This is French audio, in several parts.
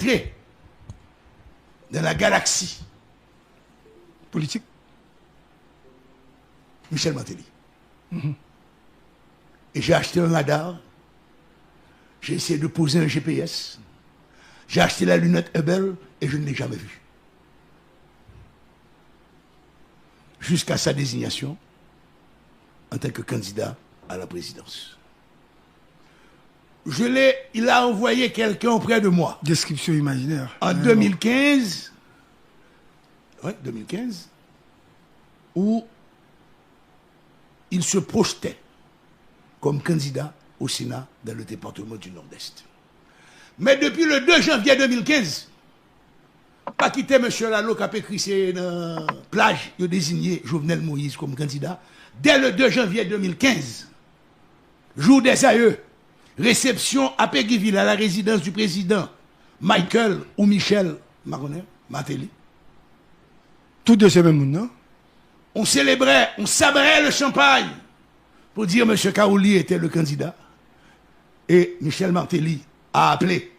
très dans la galaxie politique. Michel Martelly. Et j'ai acheté un radar. J'ai essayé de poser un GPS. J'ai acheté la lunette Hubble et je ne l'ai jamais vu. Jusqu'à sa désignation en tant que candidat à la présidence. Il a envoyé quelqu'un auprès de moi. Description imaginaire. En 2015, ouais, 2015, où il se projetait comme candidat au Sénat dans le département du Nord-Est. Mais depuis le 2 janvier 2015, pas quitter M. Lalo qui a écrit dans la plage, il a désigné Jovenel Moïse comme candidat. Dès le 2 janvier 2015, jour des aïeux, réception à Péguiville, à la résidence du président Michael ou Michel Martelly. Tout de ces mêmes monde, non? On célébrait, on sabrait le champagne pour dire M. Kaouli était le candidat. Et Michel Martelly a appelé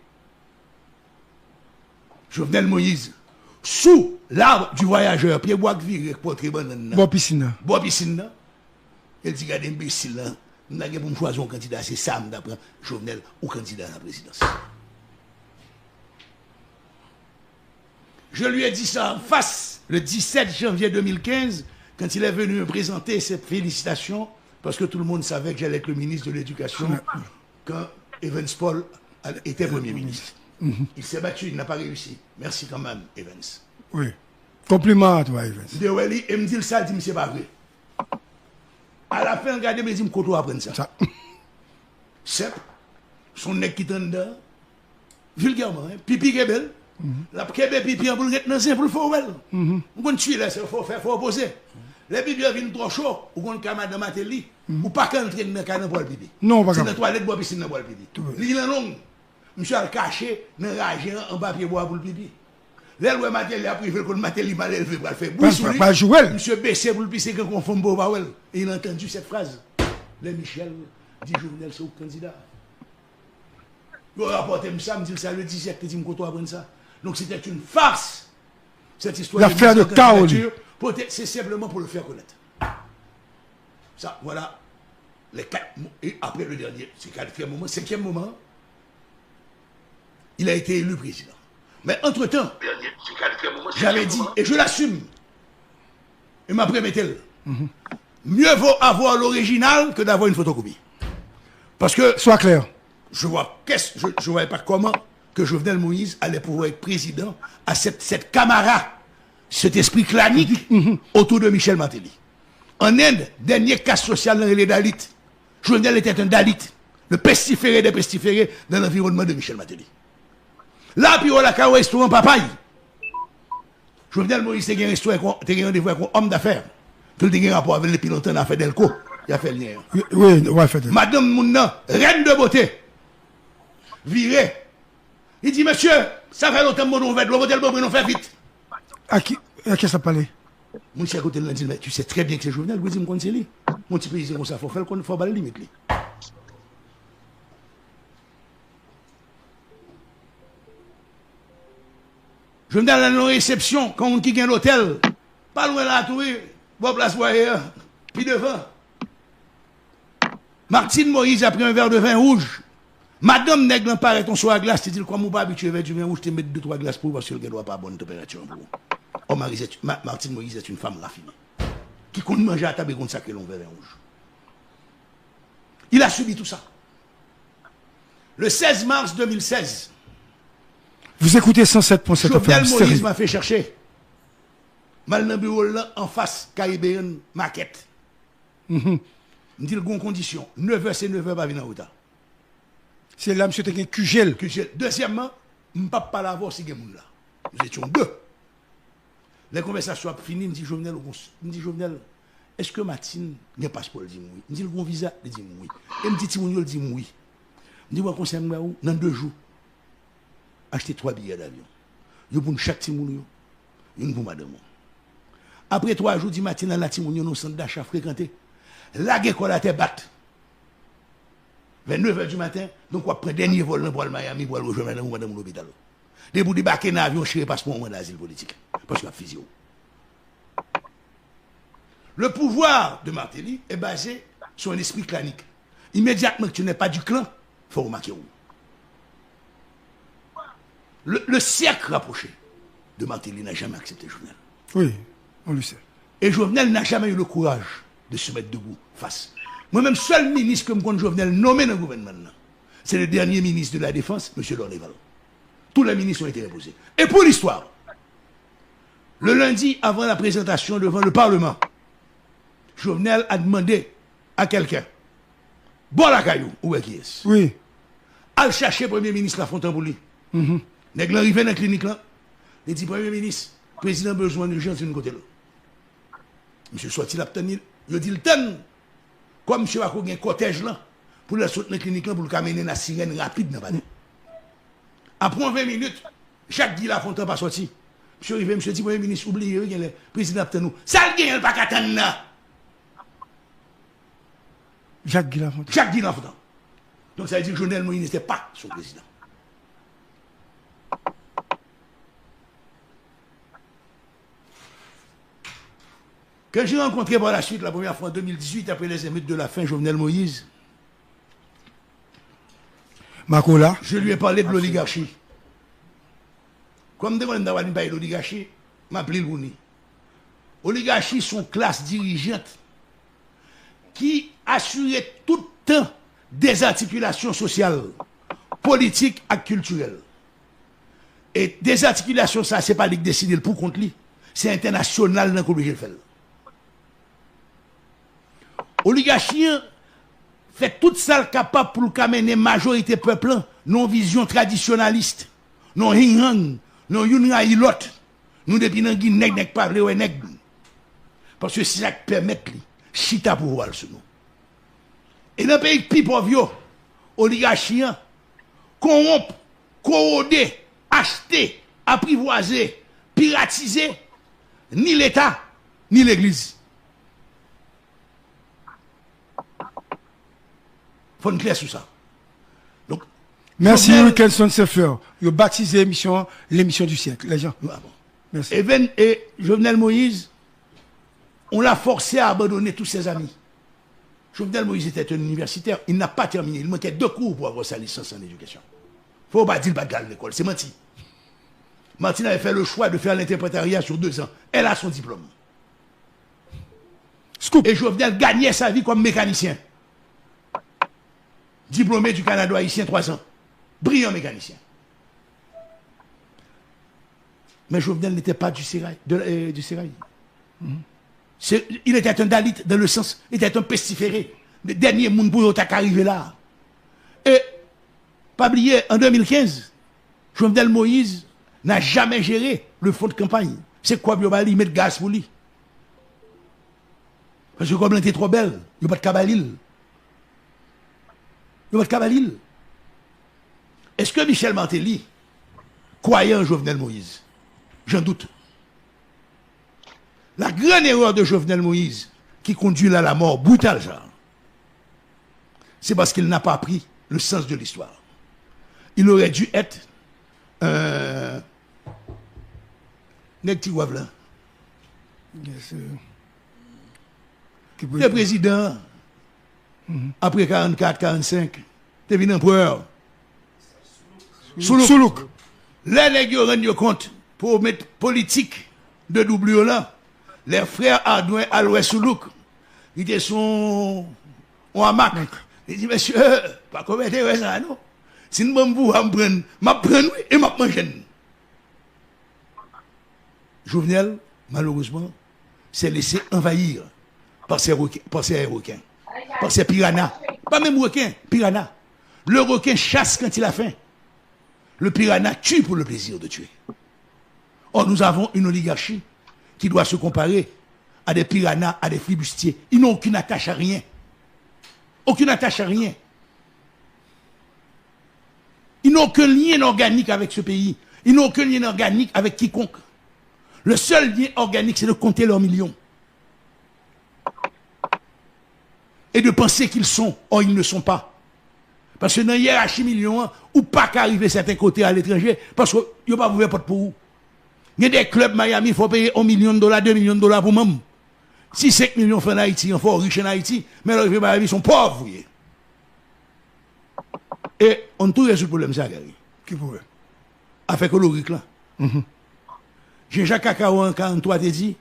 Jovenel Moïse sous l'arbre du voyageur. Pierre Bois viré pour très bonne. Bois piscine. Bois piscine. Il dit, regardez, imbécile, là. Nous avons pour choisir un candidat, c'est Sam d'après Jovenel ou candidat à la présidence. Je lui ai dit ça en face le 17 janvier 2015, quand il est venu me présenter cette félicitation, parce que tout le monde savait que j'allais être le ministre de l'Éducation quand Evans Paul était Premier ministre. Il s'est battu, il n'a pas réussi. Merci quand même, Evans. Oui. Compliment à toi, Evans. Et me dit ça, il dit, c'est pas vrai. À la fin, regardez, me dit, je apprendre ça. C'est son nez qui t'en dedans, vulgairement, hein? Pipi qui est belle. La kebe pipi pour le retenir pour le faire well. On peut tuer là, il faut faire, faut opposer. Les pipi viennent trop chaud, ou qu'on a madame Matéli, ou pas qu'entrer dans le canal pour le pipi. Non, pas comme ça. C'est dans la toilette bois piscine pour le pipi. L'île est longue. Monsieur a caché dans le ragé en papier bois pour le pipi. Là, le Matéli a privé que le Matéli mal élevé pour le faire. Pas jouer. Monsieur baissé pour le pisser qu'on confond pour Powell. Et il a entendu cette phrase. Les Michel dit Jovenel, c'est au candidat. Il a rapporté ça, me dit ça le 17, il dit me qu'on apprendre ça. Donc c'était une farce, cette histoire. L'affaire de Kaouli. C'est simplement pour le faire connaître. Ça, voilà. Les 4 mots. Et après le dernier, c'est 4e moment, 5e moment, il a été élu président. Mais entre-temps, j'avais dit, et je l'assume, et ma prémételle, mieux vaut avoir l'original que d'avoir une photocopie. Parce que... Sois clair. Je ne voyais pas comment que Jovenel Moïse allait pouvoir être président à cette camarade, cet esprit clanique autour de Michel Martelly. En Inde, dernier cas social dans les Dalits, Jovenel était un Dalit, le pestiféré des pestiférés dans l'environnement de Michel Martelly. Là, puis on a un restaurant papaye. Jovenel Moïse a un restaurant, un rendez-vous avec un homme d'affaires, que le un rapport avec les pilotes dans l'affaire Delco. Il a fait le lien. Oui, ouais, fait. Madame Mouna, reine de beauté, virée. Il dit, monsieur, ça fait longtemps que nous va nous faire vite. À qui ça parlait? Mon cher côté dit, mais tu sais très bien que c'est Jovenel, je dis, mon c'est lui. Mon petit pays, c'est comme ça, il faut faire qu'on faut pas la limite. Jovenel a une réception, quand on qui gagne l'hôtel, pas loin de la tour, bon place voyeur, puis devant. Martine Moïse a pris un verre de vin rouge. Madame Nègre paraît ton soir à glace, tu dis quoi, mon pas habitué avec du vin rouge, tu mets 2-3 glaces pour parce qu'elle ne doit pas bonne température. Oh, Martine Moïse est une femme raffinée, qui compte manger à table et compte sacré long verre rouge. Il a subi tout ça. Le 16 mars 2016, vous écoutez 107.7 Jovenel Moïse m'a fait chercher. Mal dans le bureau là, en face, Caribbean Market. Je dis le bon condition. 9h, c'est 9h, pas venir en retard. C'est là, monsieur, tu as QGL. Deuxièmement, je ne peux pas l'avoir si je suis là. Nous étions deux. Les conversations sont finies. Je me dis, Jovenel, est-ce que Martine n'a pas passeport? Il dit oui. Il me dit, le bon visa? Il dit oui. Et il me dit, Timounio, il dit oui. Je me dis, conseil, dans 2 jours, acheter 3 billets d'avion. Il y a pour chaque Timounio, il y a pour madame. Après 3 jours, dit Martine, la Timounio, nous sommes d'achat fréquenté. La guerre qu'on a été batte. Vers 9h du matin, donc on prend dernier vol pour le Miami pour aller rejoindre madame l'hôpital. De vous débarquer dans l'avion, chez passeport au d'asile politique. Parce qu'il y a physio. Le pouvoir de Martelly est basé sur un esprit clanique. Immédiatement que tu n'es pas du clan, il faut remarquer où. Le cercle rapproché de Martelly n'a jamais accepté Jovenel. Oui, on le sait. Et Jovenel n'a jamais eu le courage de se mettre debout face. Moi-même, seul ministre que me compte Jovenel nommé dans le gouvernement, c'est le dernier ministre de la Défense, M. Lorneval. Tous les ministres ont été reposés. Et pour l'histoire, le lundi, avant la présentation devant le Parlement, Jovenel a demandé à quelqu'un, bon la caillou, où est-ce qu'il est? Oui. Al chercher Premier ministre Lafontaine pour lui. Nèg l'arrivé dans la clinique là, il dit Premier ministre, président besoin d'urgence d'une côté là. Monsieur sorti la tenir, il dit le ten comme monsieur a un cortège là pour la sortir dans la clinique là pour le amener la sirène rapide dans palais. Après 20 minutes, Jacques Guy Lafontaine pas sorti. Monsieur arrivé, monsieur dit Premier ministre, oubliez le président nous. Ça le gagne pas qu'attendre là. Jacques Guy Lafontaine. Jacques Guy Lafontaine. Donc ça veut dire que Jovenel Moïse n'était pas son président. Quand j'ai rencontré par la suite, la première fois en 2018, après les émeutes de la faim, Jovenel Moïse, Makola. je lui ai parlé de l'oligarchie. Comme demande d'avoir une l'oligarchie, m'appelé le Rouni. Oligarchie sont classes dirigeantes qui assuraient tout le temps des articulations sociales, politiques et culturelles. Et des articulations, ça, c'est pas lui qui décide pour contre lui. C'est international dans le fait. Oligarchie fait tout ça capable pour amener majorité peuple, non vision traditionnaliste, non hing non yunga ilot, nous depuis nan Guinée nèg parler ouais nèg. Parce que c'est ça qui permet li chita pouvoir sur nous. Et dans le pays plus pauvre, oligarchie corrompre, corroder, acheter, apprivoiser, piratiser ni l'État ni l'Église. Il faut une clair sur ça. Donc, Merci, Jovenel... Wilkinson Sefer. Vous avez baptisé l'émission du siècle. Les gens. Ah bon. Merci. Et Jovenel Moïse, on l'a forcé à abandonner tous ses amis. Jovenel Moïse était un universitaire. Il n'a pas terminé. Il manquait 2 cours pour avoir sa licence en éducation. Il ne faut pas dire qu'il à l'école. C'est menti. Martine avait fait le choix de faire l'interprétariat sur 2 ans. Elle a son diplôme. Scoop. Et Jovenel gagnait sa vie comme mécanicien. Diplômé du Canada haïtien 3 ans. Brillant mécanicien. Mais Jovenel n'était pas du Sérail. Il était un Dalit dans le sens, il était un pestiféré. Le dernier monde pour arriver là. Et, pas oublier, en 2015, Jovenel Moïse n'a jamais géré le fonds de campagne. C'est quoi, il met de gaz pour lui. Parce que comme elle était trop belle, il n'y a pas de cabalil. Il n'y a pas de cabalil. Est-ce que Michel Martelly croyait en Jovenel Moïse? J'en doute. La grande erreur de Jovenel Moïse, qui conduit à la mort brutale, c'est parce qu'il n'a pas appris le sens de l'histoire. Il aurait dû être le président, après 44-45, t'es venu empereur. Soulouk. Les nègres rendent compte pour mettre politique de doublure là. Les frères Ardouin, Aloué Soulouk, ils étaient son hamac. Ils disent, monsieur, pas commettre ça, non? Si nous me prendre et m'a manger. Jovenel, malheureusement, s'est laissé envahir par ces requins, par ces piranhas. Pas même requins, piranhas. Le requin chasse quand il a faim. Le piranha tue pour le plaisir de tuer. Or, nous avons une oligarchie qui doit se comparer à des piranhas, à des flibustiers. Ils n'ont aucune attache à rien. Aucune attache à rien. Ils n'ont aucun lien organique avec ce pays. Ils n'ont aucun lien organique avec quiconque. Le seul lien organique, c'est de compter leurs millions. Et de penser qu'ils sont, or ils ne sont pas. Parce que dans la hiérarchie million, ou pas qu'arriver certains côtés à l'étranger, parce que vous pas ouvert porte pour vous. Il y a des clubs Miami, il faut payer $1 million, $2 millions pour même. Si 5 millions fait en Haïti, il faut riche en Haïti, mais là, ils sont pauvres. Et on tout résout le problème, ça, Gary. Qui pourrait? Avec le là. Jean-Jacques Kakao en 43 te dit,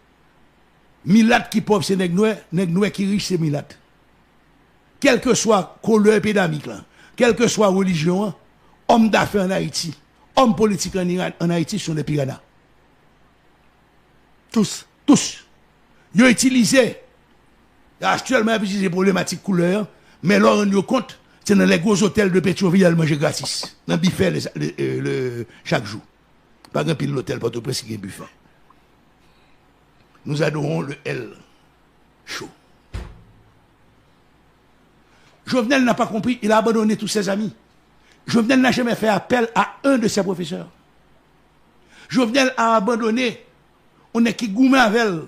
Milat qui pauvre, c'est nèg qui riche, c'est Milat. Quelle que soit couleur épidémique, quelle que soit religion, homme d'affaires en Haïti, homme politique en Haïti sont des piranhas. Tous. Tous. Ils ont utilisé, actuellement, ils utilisent des problématiques couleur, mais là, on nous compte, c'est dans les gros hôtels de Pétionville, à manger gratis. Dans le buffet chaque jour. Pas grand pile l'hôtel Port-au-Prince qui est buffet. Nous adorons le L chaud. Jovenel n'a pas compris, il a abandonné tous ses amis. Jovenel n'a jamais fait appel à un de ses professeurs. Jovenel a abandonné, on est qui gourmet avec elle.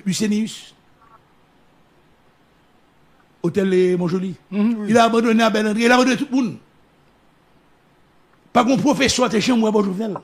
Lucenius, Hôtel Montjoli. Oui. Il a abandonné à Bel-André, il a abandonné tout le monde. Pas qu'on professeur, t'es chez moi, bon Jovenel.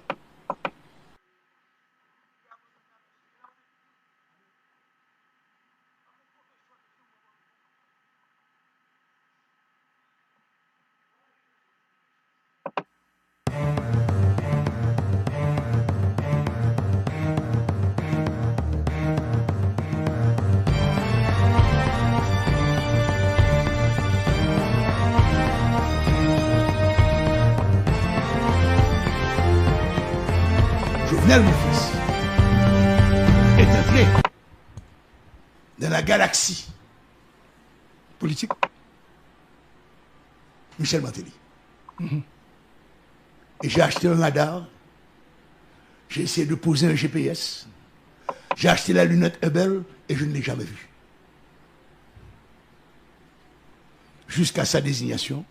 Jovenel, mon fils, est entré dans la galaxie politique. Michel Martelly. Et j'ai acheté un radar, j'ai essayé de poser un GPS, j'ai acheté la lunette Hubble et je ne l'ai jamais vu. Jusqu'à sa désignation